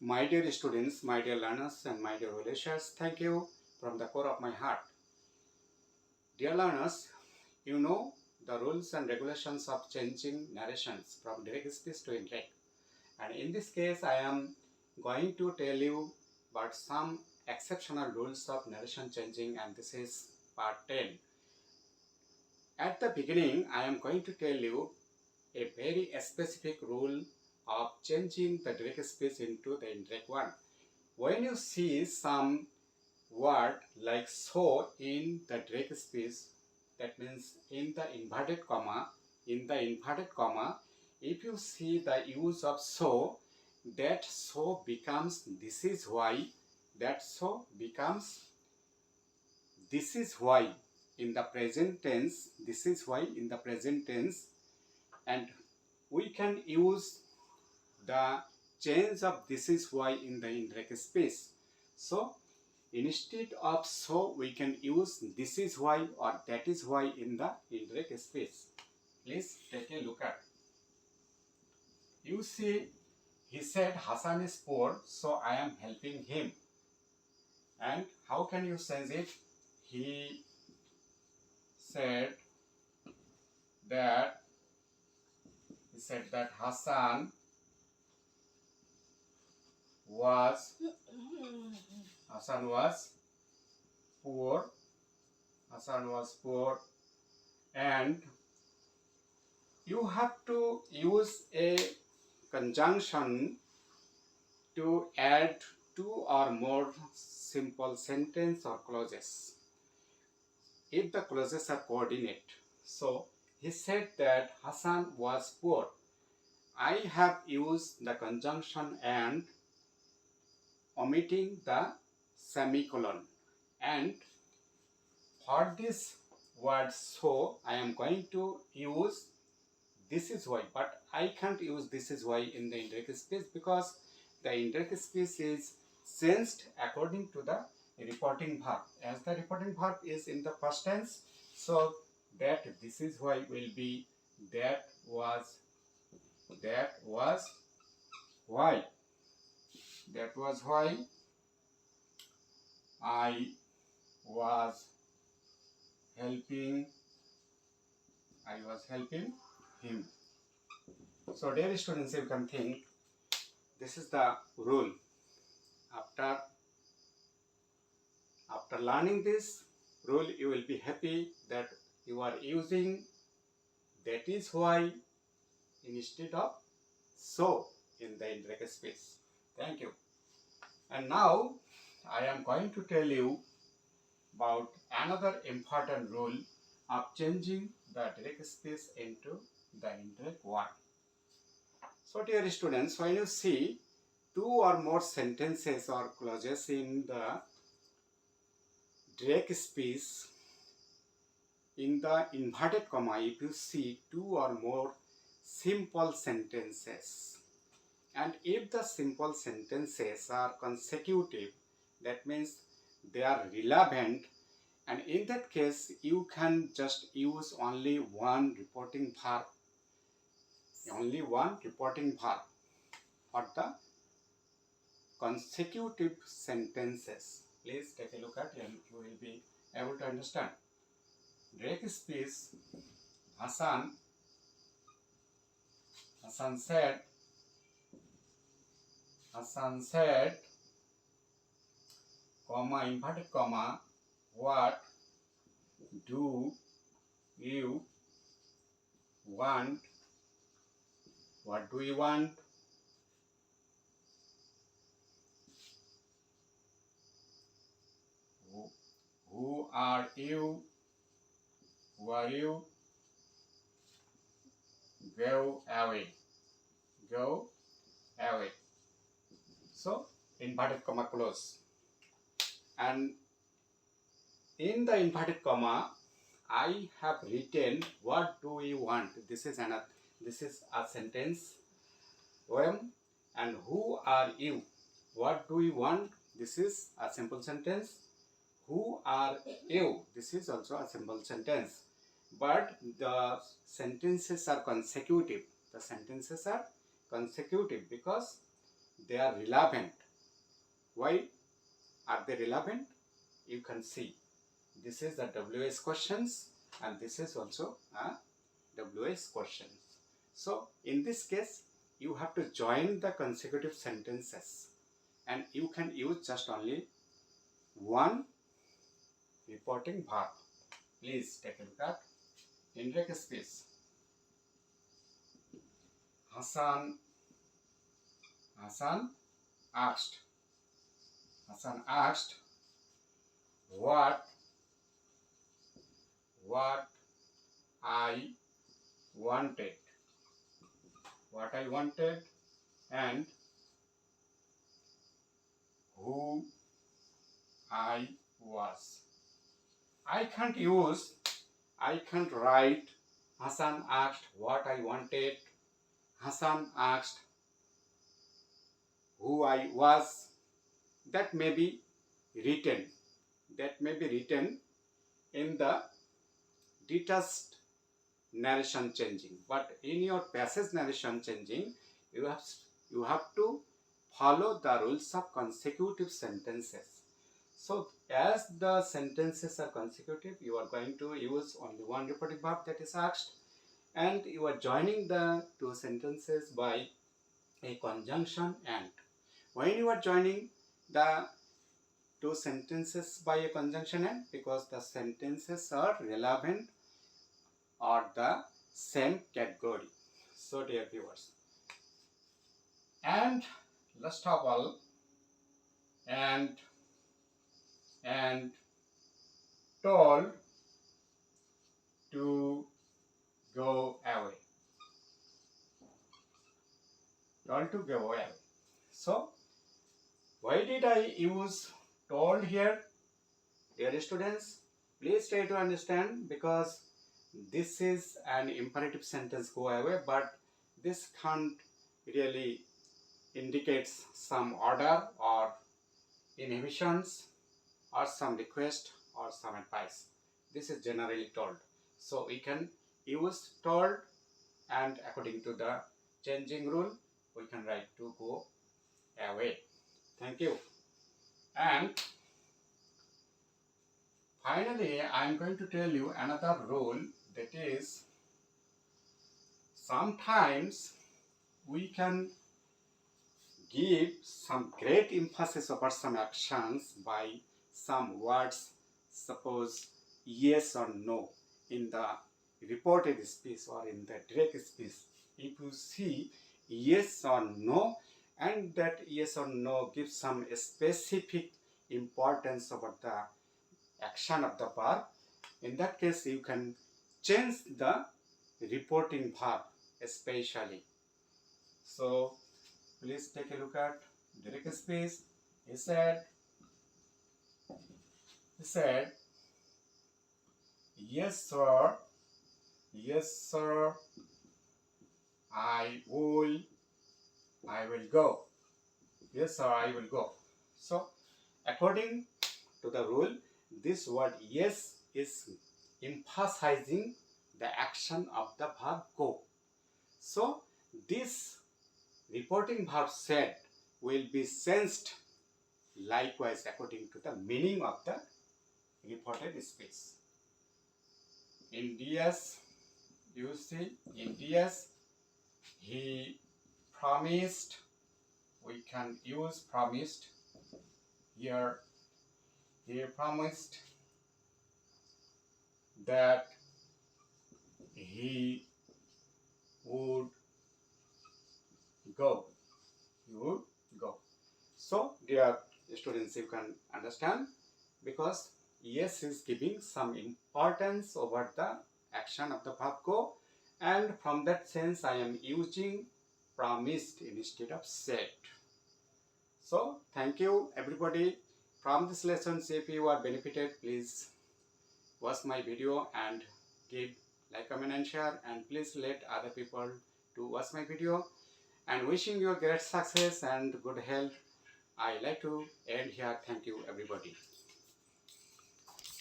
My dear students, my dear learners and my dear relatives, thank you from the core of my heart. Dear learners, you know the rules and regulations of changing narrations from direct speech to indirect. And in this case, I am going to tell you about some exceptional rules of narration changing, and this is part 10. At the beginning, I am going to tell you a very specific rule of changing the direct speech into the indirect one. When you see some word like so in the direct speech, that means in the inverted comma, if you see the use of so, that so becomes this is why, that so becomes this is why in the present tense, this is why in the present tense, and we can use the change of this is why in the indirect speech. So instead of so, we can use this is why or that is why in the indirect speech. Please take a look at. You see, he said Hassan is poor, so I am helping him. And how can you sense it? He said that Hassan was poor. Hassan was poor, and you have to use a conjunction to add two or more simple sentence or clauses if the clauses are coordinate. So he said that Hassan was poor. I have used the conjunction and omitting the semicolon, and for this word so I am going to use this is why, but I can't use this is why in the indirect speech because the indirect speech is sensed according to the reporting verb. As the reporting verb is in the past tense, so that this is why will be that was why. That was why I was helping him. So dear students, you can think this is the rule. After learning this rule, you will be happy that you are using that is why instead of so in the indirect speech. Thank you. And now I am going to tell you about another important rule of changing the direct speech into the indirect one. So dear students, when you see two or more sentences or clauses in the direct speech, in the inverted comma, if you see two or more simple sentences, and if the simple sentences are consecutive, that means they are relevant, and in that case you can just use only one reporting verb for the consecutive sentences. Please take a look at and you will be able to understand. Direct speech, Hassan said, comma, inverted comma, what do you want? What do you want? Who are you? Who are you? Go away. Go away. So, inverted comma close. And in the inverted comma, I have written what do we want. This is a sentence. When and who are you? What do you want? This is a simple sentence. Who are you? This is also a simple sentence. But the sentences are consecutive. Because they are relevant. Why are they relevant? You can see this is the WS questions and this is also a WS questions. So in this case, you have to join the consecutive sentences and you can use just only one reporting verb. Please take a look at indirect speech. Hassan asked. Hassan asked what I wanted. What I wanted and who I was. I can't write Hassan asked what I wanted. Hassan asked who I was. That may be written. That may be written in the detached narration changing. But in your passage narration changing, you have to follow the rules of consecutive sentences. So as the sentences are consecutive, you are going to use only one reporting verb, that is asked, and you are joining the two sentences by a conjunction and. When you are joining the two sentences by a conjunction and, because the sentences are relevant or the same category. So dear viewers, and last of all, and told to go away. Told to go away. So why did I use told here? Dear students, please try to understand, because this is an imperative sentence, go away, but this can't really indicates some order or inhibitions or some request or some advice. This is generally told. So we can use told, and according to the changing rule, we can write to go away. Thank you. And finally, I am going to tell you another rule, that is, sometimes we can give some great emphasis over some actions by some words, suppose yes or no, in the reported speech or in the direct speech. If you see yes or no, and that yes or no gives some specific importance over the action of the verb, in that case you can change the reporting verb especially. So please take a look at direct speech. He said, yes sir, I will go. Yes sir, I will go. So according to the rule, this word yes is emphasizing the action of the verb go. So this reporting verb said will be changed likewise according to the meaning of the reported speech. In DS, you see, in DS, he promised, we can use promised here. He promised that he would go. He would go. So, dear students, you can understand, because yes is giving some importance over the action of the verb go, and from that sense I am using promised instead of said. So thank you everybody. From this lesson, if you are benefited, please watch my video and give like, comment and share, and please let other people to watch my video, and wishing you great success and good health. I like to end here. Thank you everybody.